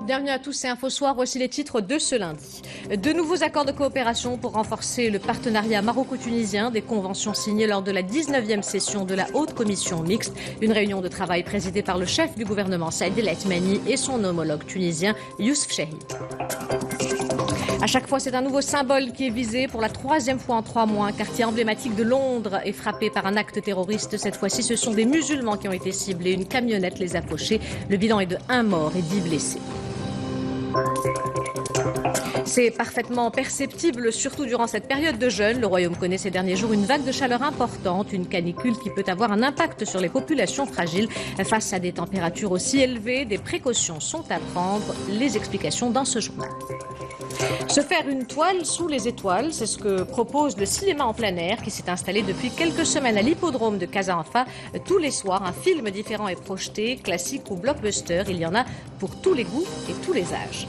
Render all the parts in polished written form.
Bienvenue à tous, c'est InfoSoir, voici les titres de ce lundi. De nouveaux accords de coopération pour renforcer le partenariat maroco-tunisien, des conventions signées lors de la 19e session de la Haute Commission mixte, une réunion de travail présidée par le chef du gouvernement Saïd El Athmani et son homologue tunisien Youssef Chahid. À chaque fois, c'est un nouveau symbole qui est visé. Pour la troisième fois en 3 mois, un quartier emblématique de Londres est frappé par un acte terroriste. Cette fois-ci, ce sont des musulmans qui ont été ciblés. Une camionnette les a fauchés. Le bilan est de 1 mort et 10 blessés. C'est parfaitement perceptible, surtout durant cette période de jeûne. Le Royaume connaît ces derniers jours une vague de chaleur importante, une canicule qui peut avoir un impact sur les populations fragiles. Face à des températures aussi élevées, des précautions sont à prendre. Les explications dans ce journal. Se faire une toile sous les étoiles, c'est ce que propose le cinéma en plein air qui s'est installé depuis quelques semaines à l'hippodrome de Casa-Anfa. Tous les soirs, un film différent est projeté, classique ou blockbuster. Il y en a pour tous les goûts et tous les âges.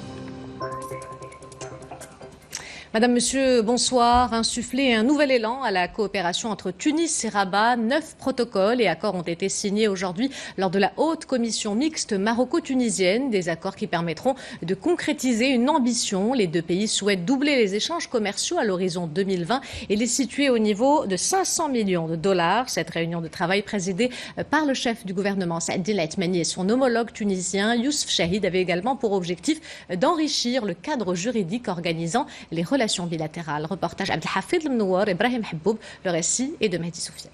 Madame, Monsieur, bonsoir. Insuffler un nouvel élan à la coopération entre Tunis et Rabat. 9 protocoles et accords ont été signés aujourd'hui lors de la Haute Commission mixte maroco-tunisienne. Des accords qui permettront de concrétiser une ambition. Les deux pays souhaitent doubler les échanges commerciaux à l'horizon 2020 et les situer au niveau de 500 millions de dollars. Cette réunion de travail présidée par le chef du gouvernement Saïd El Athmani et son homologue tunisien Youssef Chahid avait également pour objectif d'enrichir le cadre juridique organisant les relations bilatérales. Reportage Abdelhafid Lemnouar et Ibrahim Habboub. Le récit est de Mehdi Soufiane.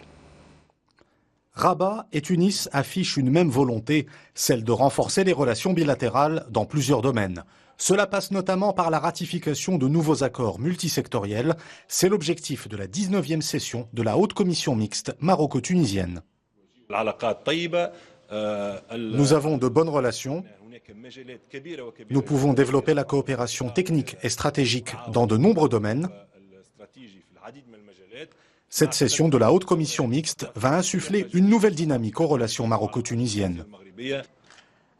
Rabat et Tunis affichent une même volonté, celle de renforcer les relations bilatérales dans plusieurs domaines. Cela passe notamment par la ratification de nouveaux accords multisectoriels. C'est l'objectif de la 19e session de la Haute Commission mixte maroco-tunisienne. Nous avons de bonnes relations. Nous pouvons développer la coopération technique et stratégique dans de nombreux domaines. Cette session de la Haute Commission mixte va insuffler une nouvelle dynamique aux relations maroco-tunisiennes.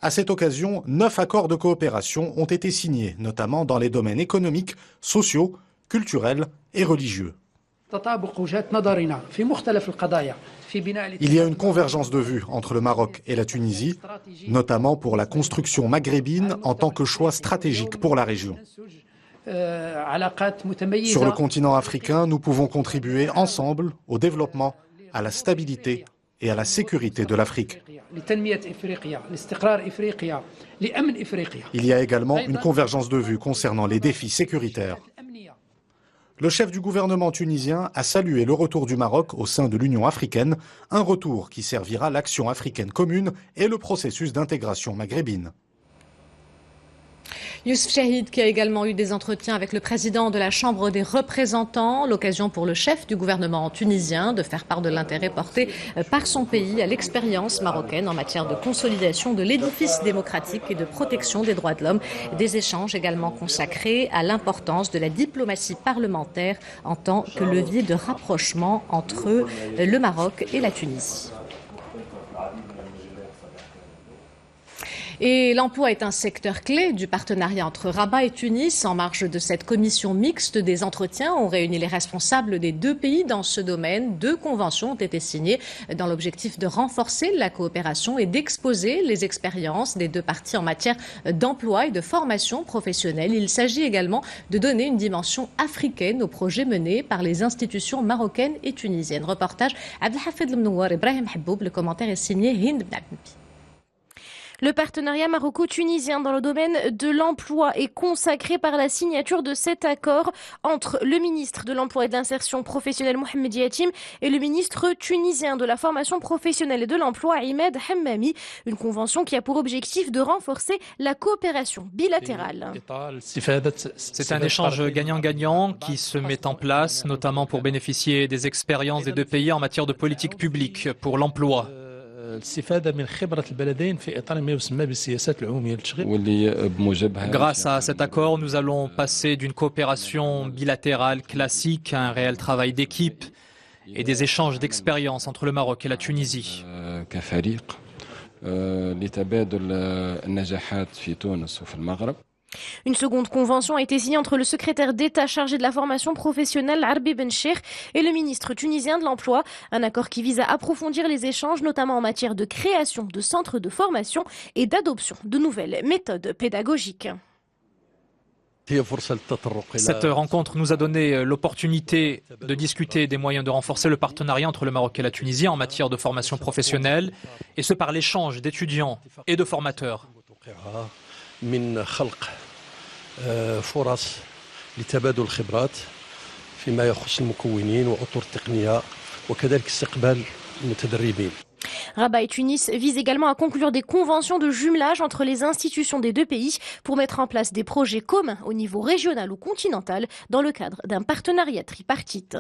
À cette occasion, 9 accords de coopération ont été signés, notamment dans les domaines économiques, sociaux, culturels et religieux. Il y a une convergence de vues entre le Maroc et la Tunisie, notamment pour la construction maghrébine en tant que choix stratégique pour la région. Sur le continent africain, nous pouvons contribuer ensemble au développement, à la stabilité et à la sécurité de l'Afrique. Il y a également une convergence de vues concernant les défis sécuritaires. Le chef du gouvernement tunisien a salué le retour du Maroc au sein de l'Union africaine, un retour qui servira l'action africaine commune et le processus d'intégration maghrébine. Youssef Chahid qui a également eu des entretiens avec le président de la Chambre des représentants, l'occasion pour le chef du gouvernement tunisien de faire part de l'intérêt porté par son pays à l'expérience marocaine en matière de consolidation de l'édifice démocratique et de protection des droits de l'homme. Des échanges également consacrés à l'importance de la diplomatie parlementaire en tant que levier de rapprochement entre le Maroc et la Tunisie. Et l'emploi est un secteur clé du partenariat entre Rabat et Tunis. En marge de cette commission mixte, des entretiens ont réuni les responsables des deux pays dans ce domaine. 2 conventions ont été signées dans l'objectif de renforcer la coopération et d'exposer les expériences des deux parties en matière d'emploi et de formation professionnelle. Il s'agit également de donner une dimension africaine aux projets menés par les institutions marocaines et tunisiennes. Reportage Abdelhafid Lemnouar et Ibrahim Habboub. Le commentaire est signé Hind Bnabbi. Le partenariat maroco-tunisien dans le domaine de l'emploi est consacré par la signature de cet accord entre le ministre de l'Emploi et de l'Insertion professionnelle Mohamed Yatim et le ministre tunisien de la Formation professionnelle et de l'Emploi Imed Hammami. Une convention qui a pour objectif de renforcer la coopération bilatérale. C'est un échange gagnant-gagnant qui se met en place, notamment pour bénéficier des expériences des deux pays en matière de politique publique pour l'emploi. Grâce à cet accord, nous allons passer d'une coopération bilatérale classique à un réel travail d'équipe et des échanges d'expériences entre le Maroc et la Tunisie. Une seconde convention a été signée entre le secrétaire d'État chargé de la formation professionnelle, Arbi Bencher, et le ministre tunisien de l'Emploi. Un accord qui vise à approfondir les échanges, notamment en matière de création de centres de formation et d'adoption de nouvelles méthodes pédagogiques. Cette rencontre nous a donné l'opportunité de discuter des moyens de renforcer le partenariat entre le Maroc et la Tunisie en matière de formation professionnelle, et ce par l'échange d'étudiants et de formateurs. Rabat et Tunis visent également à conclure des conventions de jumelage entre les institutions des deux pays pour mettre en place des projets communs au niveau régional ou continental dans le cadre d'un partenariat tripartite.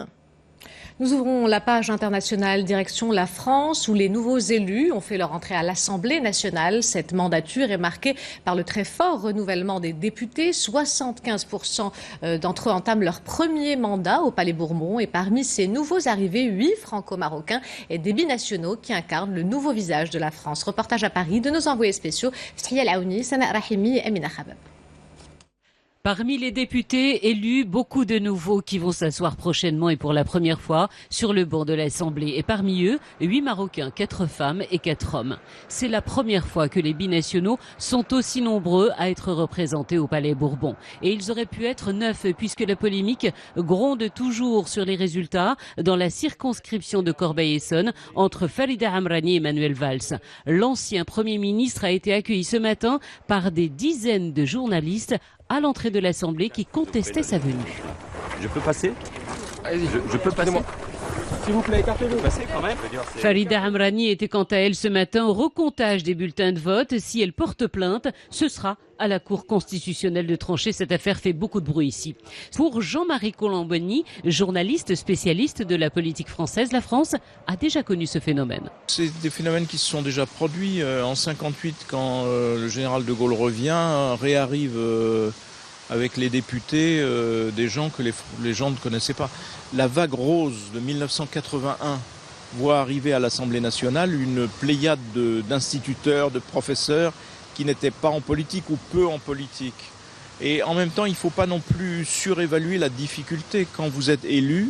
Nous ouvrons la page internationale direction la France où les nouveaux élus ont fait leur entrée à l'Assemblée nationale. Cette mandature est marquée par le très fort renouvellement des députés. 75% d'entre eux entament leur premier mandat au Palais Bourbon. Et parmi ces nouveaux arrivés, 8 franco-marocains et des binationaux qui incarnent le nouveau visage de la France. Reportage à Paris de nos envoyés spéciaux, Fthia Laouni, Sana Rahimi et Amina Khabab. Parmi les députés élus, beaucoup de nouveaux qui vont s'asseoir prochainement et pour la première fois sur le banc de l'Assemblée. Et parmi eux, 8 Marocains, 4 femmes et 4 hommes. C'est la première fois que les binationaux sont aussi nombreux à être représentés au Palais Bourbon. Et ils auraient pu être 9 puisque la polémique gronde toujours sur les résultats dans la circonscription de Corbeil-Essonnes entre Farida Amrani et Manuel Valls. L'ancien Premier ministre a été accueilli ce matin par des dizaines de journalistes à l'entrée de l'Assemblée qui contestaient sa venue. Je peux passer? Je peux passer? S'il vous plaît, écartez-vous. Passer quand même. Farida Amrani était quant à elle ce matin au recomptage des bulletins de vote. Si elle porte plainte, ce sera à la Cour constitutionnelle de trancher. Cette affaire fait beaucoup de bruit ici. Pour Jean-Marie Colomboni, journaliste spécialiste de la politique française, la France a déjà connu ce phénomène. C'est des phénomènes qui se sont déjà produits en 58 quand le général de Gaulle revient, réarrive avec les députés des gens que les gens ne connaissaient pas. La vague rose de 1981 voit arriver à l'Assemblée nationale une pléiade d'instituteurs, de professeurs qui n'étaient pas en politique ou peu en politique. Et en même temps, il ne faut pas non plus surévaluer la difficulté. Quand vous êtes élu,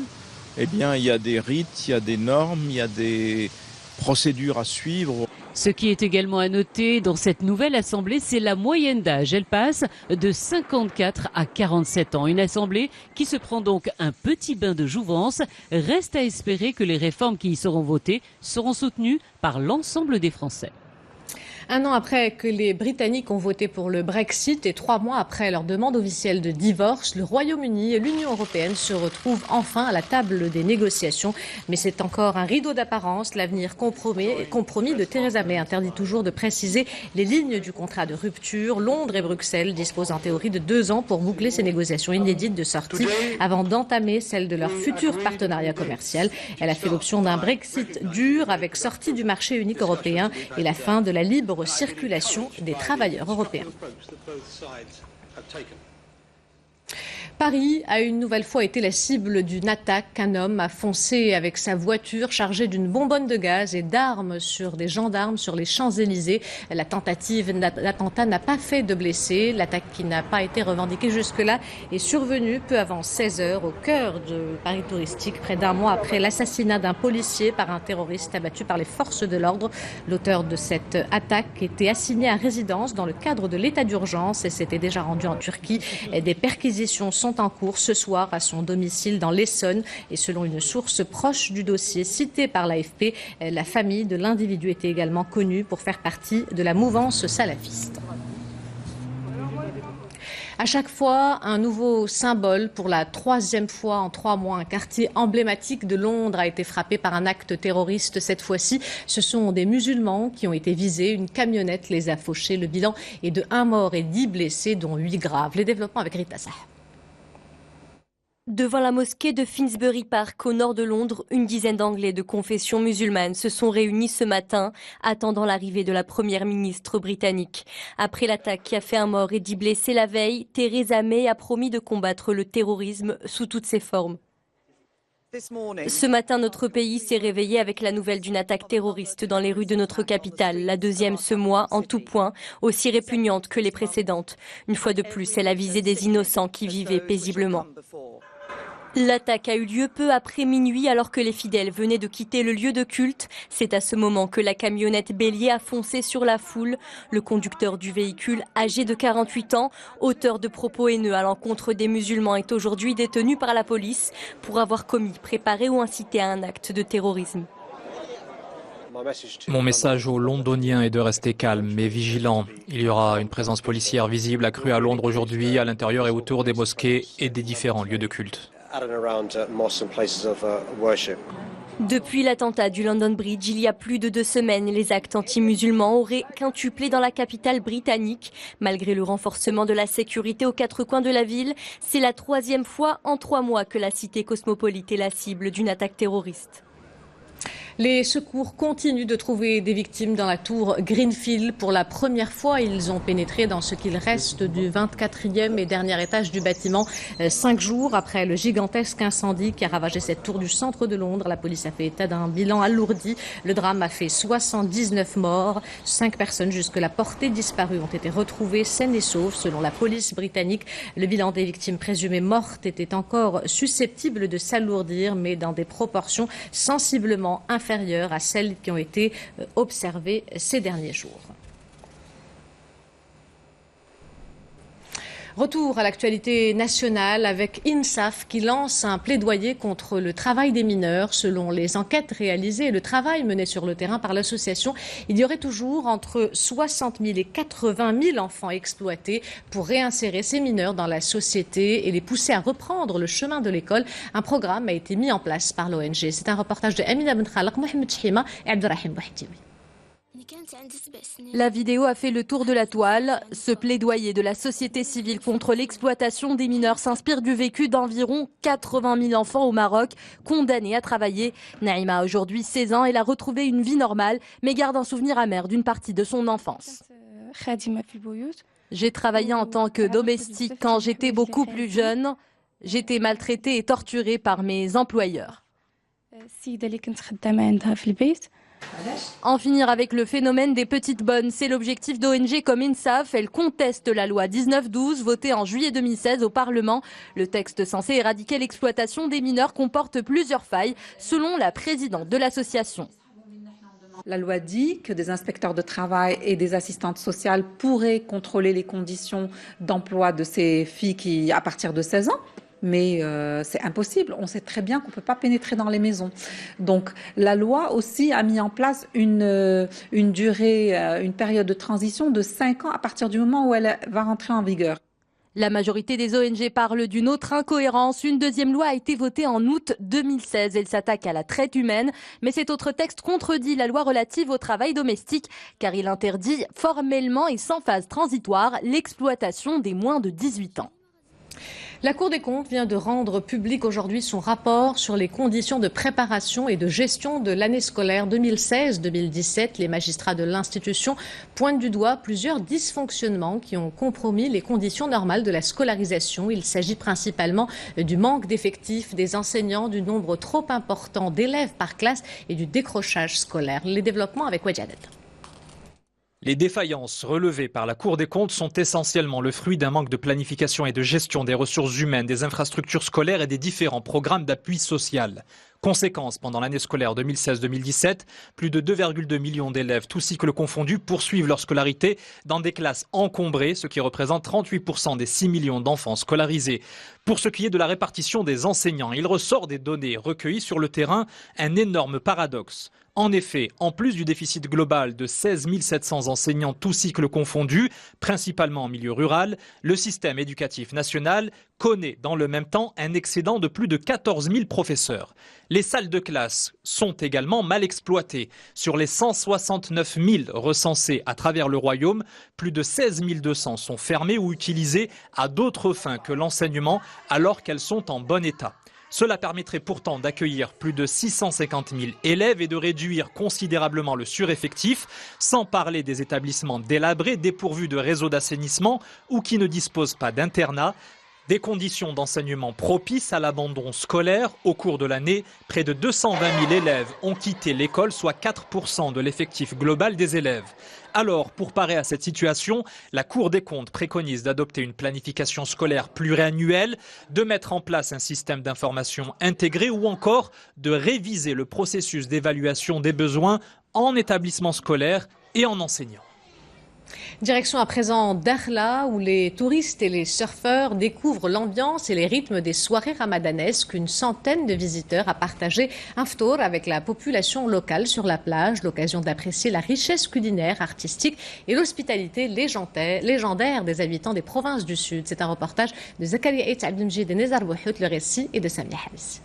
eh bien, il y a des rites, il y a des normes, il y a des procédures à suivre. Ce qui est également à noter dans cette nouvelle assemblée, c'est la moyenne d'âge. Elle passe de 54 à 47 ans. Une assemblée qui se prend donc un petit bain de jouvence. Reste à espérer que les réformes qui y seront votées seront soutenues par l'ensemble des Français. Un an après que les Britanniques ont voté pour le Brexit et 3 mois après leur demande officielle de divorce, le Royaume-Uni et l'Union européenne se retrouvent enfin à la table des négociations. Mais c'est encore un rideau d'apparence. L'avenir compromis de Theresa May interdit toujours de préciser les lignes du contrat de rupture. Londres et Bruxelles disposent en théorie de 2 ans pour boucler ces négociations inédites de sortie avant d'entamer celle de leur futur partenariat commercial. Elle a fait l'option d'un Brexit dur avec sortie du marché unique européen et la fin de la libre circulation des travailleurs européens. Paris a une nouvelle fois été la cible d'une attaque. Un homme a foncé avec sa voiture chargée d'une bonbonne de gaz et d'armes sur des gendarmes sur les Champs-Élysées. La tentative d'attentat n'a pas fait de blessés. L'attaque qui n'a pas été revendiquée jusque-là est survenue peu avant 16 heures au cœur de Paris touristique, près d'un mois après l'assassinat d'un policier par un terroriste abattu par les forces de l'ordre. L'auteur de cette attaque était assigné à résidence dans le cadre de l'état d'urgence et s'était déjà rendu en Turquie. Des perquisitions sont en cours ce soir à son domicile dans l'Essonne et selon une source proche du dossier citée par l'AFP, la famille de l'individu était également connue pour faire partie de la mouvance salafiste. À chaque fois, un nouveau symbole. Pour la 3e fois en 3 mois, un quartier emblématique de Londres a été frappé par un acte terroriste. Cette fois-ci, ce sont des musulmans qui ont été visés. Une camionnette les a fauchés. Le bilan est de 1 mort et 10 blessés, dont 8 graves. Les développements avec Rita Sah. Devant la mosquée de Finsbury Park, au nord de Londres, une dizaine d'Anglais de confession musulmane se sont réunis ce matin, attendant l'arrivée de la première ministre britannique. Après l'attaque qui a fait 1 mort et 10 blessés la veille, Theresa May a promis de combattre le terrorisme sous toutes ses formes. Ce matin, notre pays s'est réveillé avec la nouvelle d'une attaque terroriste dans les rues de notre capitale, la deuxième ce mois, en tout point, aussi répugnante que les précédentes. Une fois de plus, elle a visé des innocents qui vivaient paisiblement. L'attaque a eu lieu peu après minuit alors que les fidèles venaient de quitter le lieu de culte. C'est à ce moment que la camionnette bélier a foncé sur la foule. Le conducteur du véhicule, âgé de 48 ans, auteur de propos haineux à l'encontre des musulmans, est aujourd'hui détenu par la police pour avoir commis, préparé ou incité à un acte de terrorisme. Mon message aux Londoniens est de rester calme mais vigilant. Il y aura une présence policière visible accrue à Londres aujourd'hui, à l'intérieur et autour des mosquées et des différents lieux de culte. Depuis l'attentat du London Bridge, il y a plus de 2 semaines, les actes anti-musulmans auraient quintuplé dans la capitale britannique. Malgré le renforcement de la sécurité aux 4 coins de la ville, c'est la 3e fois en 3 mois que la cité cosmopolite est la cible d'une attaque terroriste. Les secours continuent de trouver des victimes dans la tour Greenfield. Pour la première fois, ils ont pénétré dans ce qu'il reste du 24e et dernier étage du bâtiment. 5 jours après le gigantesque incendie qui a ravagé cette tour du centre de Londres, la police a fait état d'un bilan alourdi. Le drame a fait 79 morts. 5 personnes jusque-là portées disparues ont été retrouvées saines et sauves. Selon la police britannique, le bilan des victimes présumées mortes était encore susceptible de s'alourdir, mais dans des proportions sensiblement inférieures à celles qui ont été observées ces derniers jours. Retour à l'actualité nationale avec INSAF qui lance un plaidoyer contre le travail des mineurs. Selon les enquêtes réalisées et le travail mené sur le terrain par l'association, il y aurait toujours entre 60 000 et 80 000 enfants exploités. Pour réinsérer ces mineurs dans la société et les pousser à reprendre le chemin de l'école, un programme a été mis en place par l'ONG. C'est un reportage de Amina Ben Khalak, Mohamed Chima et Abdelrahim Bouhtiwi. La vidéo a fait le tour de la toile. Ce plaidoyer de la société civile contre l'exploitation des mineurs s'inspire du vécu d'environ 80 000 enfants au Maroc, condamnés à travailler. Naïma a aujourd'hui 16 ans. Elle a retrouvé une vie normale, mais garde un souvenir amer d'une partie de son enfance. J'ai travaillé en tant que domestique quand j'étais beaucoup plus jeune. J'étais maltraitée et torturée par mes employeurs. En finir avec le phénomène des petites bonnes, c'est l'objectif d'ONG comme INSAF. Elle conteste la loi 1912 votée en juillet 2016 au Parlement. Le texte censé éradiquer l'exploitation des mineurs comporte plusieurs failles, selon la présidente de l'association. La loi dit que des inspecteurs de travail et des assistantes sociales pourraient contrôler les conditions d'emploi de ces filles à partir de 16 ans. Mais c'est impossible. On sait très bien qu'on ne peut pas pénétrer dans les maisons. Donc la loi aussi a mis en place une période de transition de 5 ans à partir du moment où elle va rentrer en vigueur. La majorité des ONG parlent d'une autre incohérence. Une deuxième loi a été votée en août 2016. Elle s'attaque à la traite humaine. Mais cet autre texte contredit la loi relative au travail domestique car il interdit formellement et sans phase transitoire l'exploitation des moins de 18 ans. La Cour des comptes vient de rendre public aujourd'hui son rapport sur les conditions de préparation et de gestion de l'année scolaire 2016-2017. Les magistrats de l'institution pointent du doigt plusieurs dysfonctionnements qui ont compromis les conditions normales de la scolarisation. Il s'agit principalement du manque d'effectifs, des enseignants, du nombre trop important d'élèves par classe et du décrochage scolaire. Les développements avec Wadjadet. Les défaillances relevées par la Cour des comptes sont essentiellement le fruit d'un manque de planification et de gestion des ressources humaines, des infrastructures scolaires et des différents programmes d'appui social. Conséquence, pendant l'année scolaire 2016-2017, plus de 2,2 millions d'élèves, tous cycles confondus, poursuivent leur scolarité dans des classes encombrées, ce qui représente 38% des 6 millions d'enfants scolarisés. Pour ce qui est de la répartition des enseignants, il ressort des données recueillies sur le terrain un énorme paradoxe. En effet, en plus du déficit global de 16 700 enseignants tous cycles confondus, principalement en milieu rural, le système éducatif national connaît dans le même temps un excédent de plus de 14 000 professeurs. Les salles de classe sont également mal exploitées. Sur les 169 000 recensées à travers le royaume, plus de 16 200 sont fermées ou utilisées à d'autres fins que l'enseignement alors qu'elles sont en bon état. Cela permettrait pourtant d'accueillir plus de 650 000 élèves et de réduire considérablement le sureffectif, sans parler des établissements délabrés, dépourvus de réseaux d'assainissement ou qui ne disposent pas d'internat. Des conditions d'enseignement propices à l'abandon scolaire. Au cours de l'année, près de 220 000 élèves ont quitté l'école, soit 4% de l'effectif global des élèves. Alors, pour parer à cette situation, la Cour des comptes préconise d'adopter une planification scolaire pluriannuelle, de mettre en place un système d'information intégré ou encore de réviser le processus d'évaluation des besoins en établissement scolaire et en enseignants. Direction à présent Dakhla, où les touristes et les surfeurs découvrent l'ambiance et les rythmes des soirées ramadanesques. Une centaine de visiteurs a partagé un ftour avec la population locale sur la plage, l'occasion d'apprécier la richesse culinaire, artistique et l'hospitalité légendaire des habitants des provinces du Sud. C'est un reportage de Zakaria Eit Abdelmjid et Nezar Bouhout, le récit est de Samia Habis.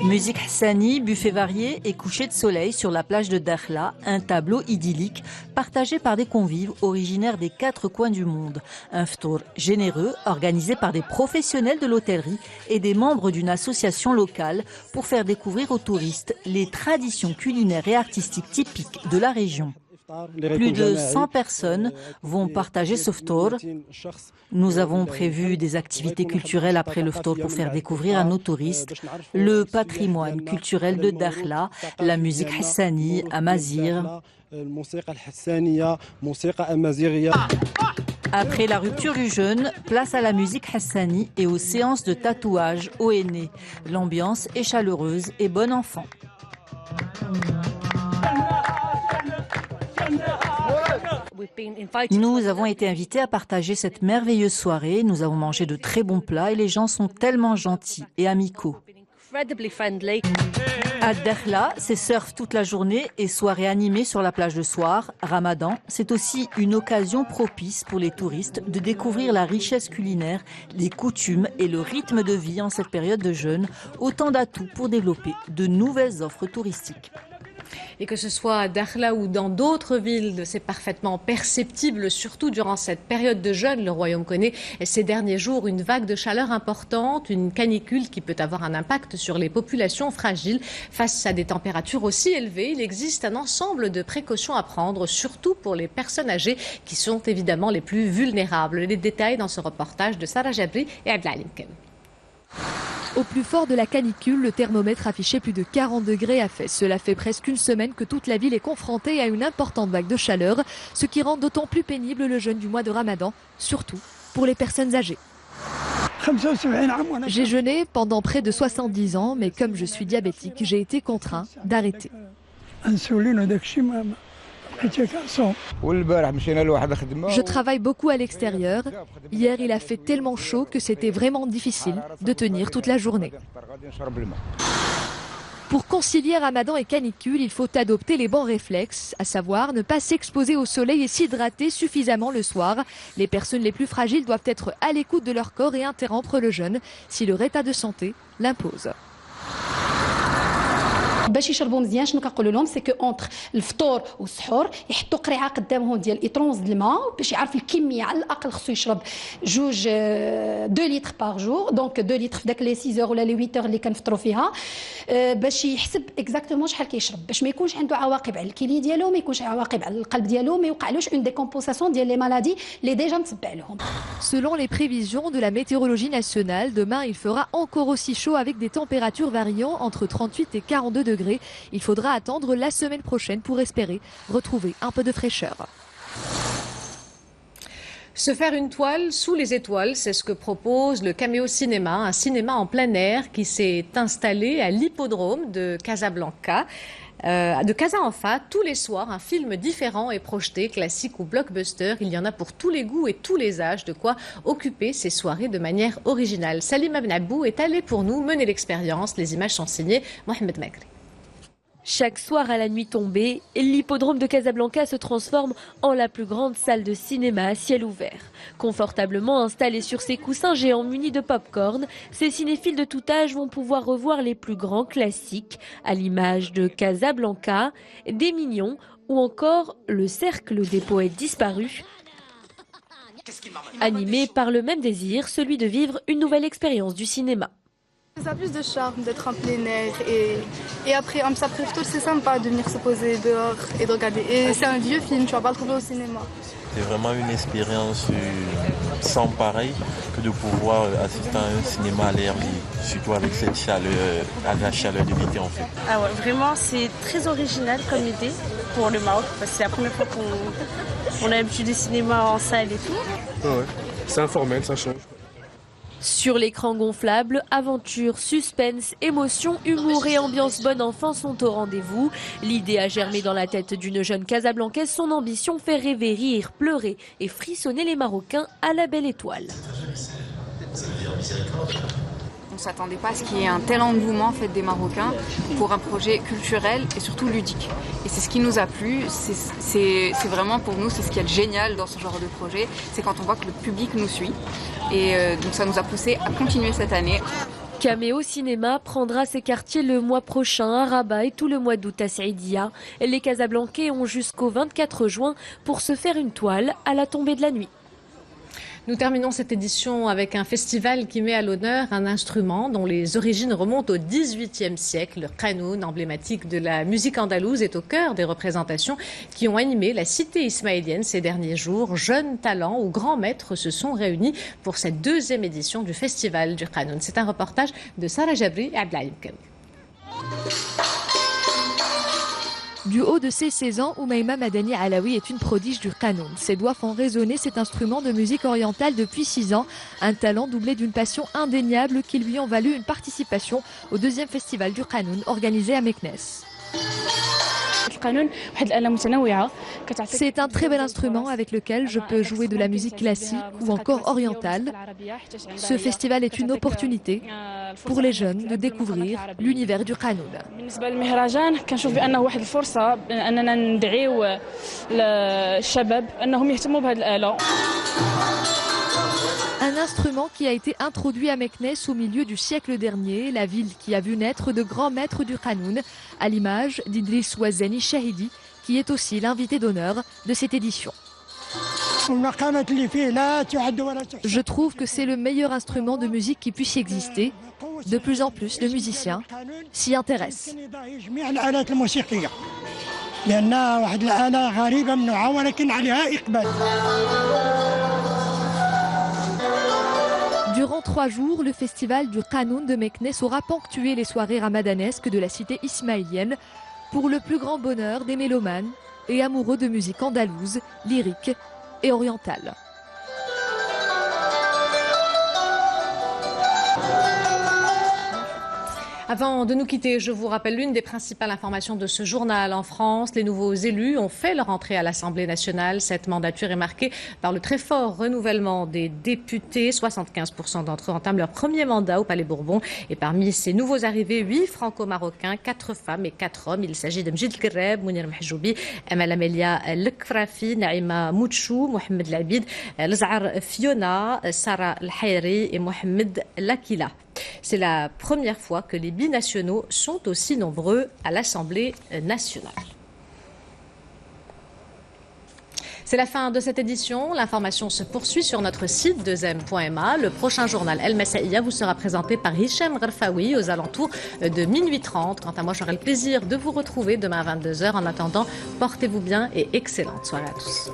Musique hassani, buffet varié et coucher de soleil sur la plage de Dakhla, un tableau idyllique partagé par des convives originaires des 4 coins du monde. Un ftour généreux organisé par des professionnels de l'hôtellerie et des membres d'une association locale pour faire découvrir aux touristes les traditions culinaires et artistiques typiques de la région. Plus de 100 personnes vont partager ce ftour. Nous avons prévu des activités culturelles après le ftour pour faire découvrir à nos touristes le patrimoine culturel de Dakhla, la musique hassani, amazir. Après la rupture du jeûne, place à la musique hassani et aux séances de tatouage au henné. L'ambiance est chaleureuse et bon enfant. Nous avons été invités à partager cette merveilleuse soirée. Nous avons mangé de très bons plats et les gens sont tellement gentils et amicaux. À Dakhla, c'est surf toute la journée et soirée animée sur la plage le soir. Ramadan, c'est aussi une occasion propice pour les touristes de découvrir la richesse culinaire, les coutumes et le rythme de vie en cette période de jeûne. Autant d'atouts pour développer de nouvelles offres touristiques. Et que ce soit à Dakhla ou dans d'autres villes, c'est parfaitement perceptible, surtout durant cette période de jeûne. Le royaume connaît ces derniers jours une vague de chaleur importante, une canicule qui peut avoir un impact sur les populations fragiles. Face à des températures aussi élevées, il existe un ensemble de précautions à prendre, surtout pour les personnes âgées qui sont évidemment les plus vulnérables. Les détails dans ce reportage de Sarah Jabri et Abdelalim Kem. Au plus fort de la canicule, le thermomètre affichait plus de 40 degrés à Fès. Cela fait presque une semaine que toute la ville est confrontée à une importante vague de chaleur, ce qui rend d'autant plus pénible le jeûne du mois de Ramadan, surtout pour les personnes âgées. J'ai jeûné pendant près de 70 ans, mais comme je suis diabétique, j'ai été contraint d'arrêter. Je travaille beaucoup à l'extérieur. Hier, il a fait tellement chaud que c'était vraiment difficile de tenir toute la journée. Pour concilier Ramadan et canicule, il faut adopter les bons réflexes, à savoir ne pas s'exposer au soleil et s'hydrater suffisamment le soir. Les personnes les plus fragiles doivent être à l'écoute de leur corps et interrompre le jeûne si leur état de santé l'impose. باش يشربوا مزيان شنو كنقولوا لهم سي كو اونتر الفطور والسحور يحطوا قريعه قدامهم ديال ايطرونز الماء باش يعرف الكميه على الاقل خصو يشرب 2 لتر باغ جور دونك 2 لتر في داك لي 6 ولا لي 8 اللي كنفطروا فيها باش يحسب اكزاكتومون شحال كيشرب باش ما يكونش عنده عواقب على الكلي ديالو ما يكونش عواقب على القلب ديالو ما يوقعلوش اون ديكومبوساسيون ديال لي مالادي اللي ديجا متبع لهم. Selon les prévisions de la météorologie nationale, demain il fera encore aussi chaud avec des températures variant entre 38 et 42 degrés. Il faudra attendre la semaine prochaine pour espérer retrouver un peu de fraîcheur. Se faire une toile sous les étoiles, c'est ce que propose le Caméo Cinéma, un cinéma en plein air qui s'est installé à l'hippodrome de Casablanca. De Casa Enfa, tous les soirs, un film différent est projeté, classique ou blockbuster. Il y en a pour tous les goûts et tous les âges, de quoi occuper ces soirées de manière originale. Salim Abnabou est allé pour nous mener l'expérience. Les images sont signées Mohamed Magri. Chaque soir à la nuit tombée, l'hippodrome de Casablanca se transforme en la plus grande salle de cinéma à ciel ouvert. Confortablement installés sur ces coussins géants munis de pop-corn, ces cinéphiles de tout âge vont pouvoir revoir les plus grands classiques, à l'image de Casablanca, des Mignons ou encore Le Cercle des poètes disparus, animé par le même désir, celui de vivre une nouvelle expérience du cinéma. Ça a plus de charme d'être en plein air et après Amsa Preftour, c'est sympa de venir se poser dehors et de regarder. Et c'est un vieux film, tu vas pas le trouver au cinéma. C'est vraiment une expérience sans pareil que de pouvoir assister à un cinéma à l'air libre, surtout avec cette chaleur, à la chaleur de l'été en fait. Ah ouais, vraiment c'est très original comme idée pour le Maroc parce que c'est la première fois qu'on a l'habitude du cinéma en salle et tout. Ouais, c'est informel, ça change. Sur l'écran gonflable, aventure, suspense, émotion, humour et ambiance bon enfant sont au rendez-vous. L'idée a germé dans la tête d'une jeune Casablancaise. Son ambition fait rêver, rire, pleurer et frissonner les Marocains à la belle étoile. On ne s'attendait pas à ce qu'il y ait un tel engouement en fait, des Marocains pour un projet culturel et surtout ludique. Et c'est ce qui nous a plu, c'est vraiment pour nous, c'est ce qui est génial dans ce genre de projet, c'est quand on voit que le public nous suit. Et donc ça nous a poussé à continuer cette année. Caméo Cinéma prendra ses quartiers le mois prochain à Rabat et tout le mois d'août à Saïdia. Les Casablancais ont jusqu'au 24 juin pour se faire une toile à la tombée de la nuit. Nous terminons cette édition avec un festival qui met à l'honneur un instrument dont les origines remontent au XVIIIe siècle. Le qanoun, emblématique de la musique andalouse, est au cœur des représentations qui ont animé la cité ismaélienne ces derniers jours. Jeunes talents ou grands maîtres se sont réunis pour cette deuxième édition du festival du qanoun. C'est un reportage de Sarah Jabri et Abdelhaim Kane. Du haut de ses 16 ans, Oumaima Madani Alaoui est une prodige du qanoun. Ses doigts font résonner cet instrument de musique orientale depuis 6 ans. Un talent doublé d'une passion indéniable qui lui ont valu une participation au deuxième festival du qanoun organisé à Meknes. C'est un très bel instrument avec lequel je peux jouer de la musique classique ou encore orientale. Ce festival est une opportunité pour les jeunes de découvrir l'univers du qanoun. Un instrument qui a été introduit à Meknes au milieu du siècle dernier, la ville qui a vu naître de grands maîtres du qanoun, à l'image d'Idriss Ouazani Shahidi, qui est aussi l'invité d'honneur de cette édition. Je trouve que c'est le meilleur instrument de musique qui puisse exister. De plus en plus de musiciens s'y intéressent. Durant 3 jours, le festival du qanoun de Meknes aura ponctué les soirées ramadanesques de la cité ismaélienne pour le plus grand bonheur des mélomanes et amoureux de musique andalouse, lyrique et orientale. Avant de nous quitter, je vous rappelle l'une des principales informations de ce journal en France. Les nouveaux élus ont fait leur entrée à l'Assemblée nationale. Cette mandature est marquée par le très fort renouvellement des députés. 75% d'entre eux entament leur premier mandat au Palais Bourbon. Et parmi ces nouveaux arrivés, 8 franco-marocains, 4 femmes et 4 hommes. Il s'agit de Mjid Kerreb, Mounir Mahjoubi, Amal Amelia Lekfrafi, Naïma Mouchou, Mohamed Labid, Lzar Fiona, Sarah Al-Hayri et Mohamed Lakila. C'est la première fois que les binationaux sont aussi nombreux à l'Assemblée nationale. C'est la fin de cette édition. L'information se poursuit sur notre site dezem.ma. Le prochain journal El Massaïa vous sera présenté par Hicham Gharfaoui aux alentours de minuit 30. Quant à moi, j'aurai le plaisir de vous retrouver demain à 22h. En attendant, portez-vous bien et excellente soirée à tous.